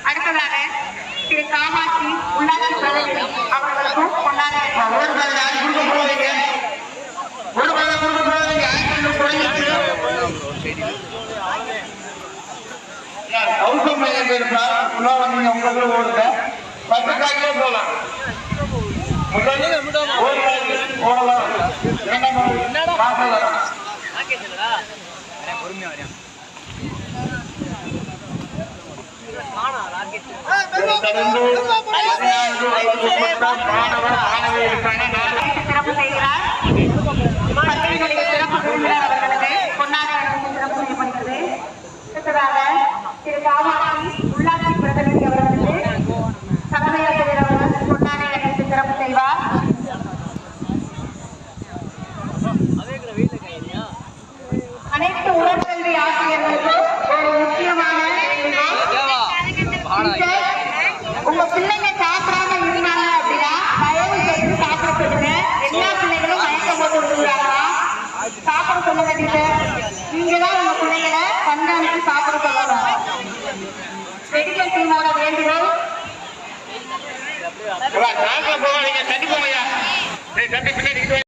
அடுத்ததாக திரு காமாட்சி உள்ளாட்சி பிரதிநிதி அவர்களுக்கும் கொண்டாட சிறப்பு செய்கிறார். பள்ளியினுடைய சிறப்பு விருந்தினர் அவர்களுக்கு கொண்டாட சிறப்பு செய்யப்படுகிறது. அடுத்ததாக திரு காமாட்சி உள்ளாட்சி பிரதிநிதி அவர்களுக்கு தலைமை ஆசிரியர் அவர்கள் கொண்டாட சிறப்பு செய்வார். அனைத்து உடற்கல்வி ஆசிரியர்களுக்கு ஒரு முக்கியமான உங்க பிள்ளைங்க சாப்பிடாம இருந்தாங்க அப்படின்னா தயவு செய்து சாப்பிட சொல்லுங்க. எல்லா பிள்ளைகளும் மயக்கம் போட்டு விட்டுருக்காங்களா? சாப்பிட சொல்லுங்க டீச்சர். நீங்க தான் உங்க பிள்ளைகளை கண்காணித்து சாப்பிட சொல்லணும். மெடிக்கல் டீமோட வேண்டுகோள். போவாதீங்க, தண்ணி போவையா, தண்ணி பின்னாடி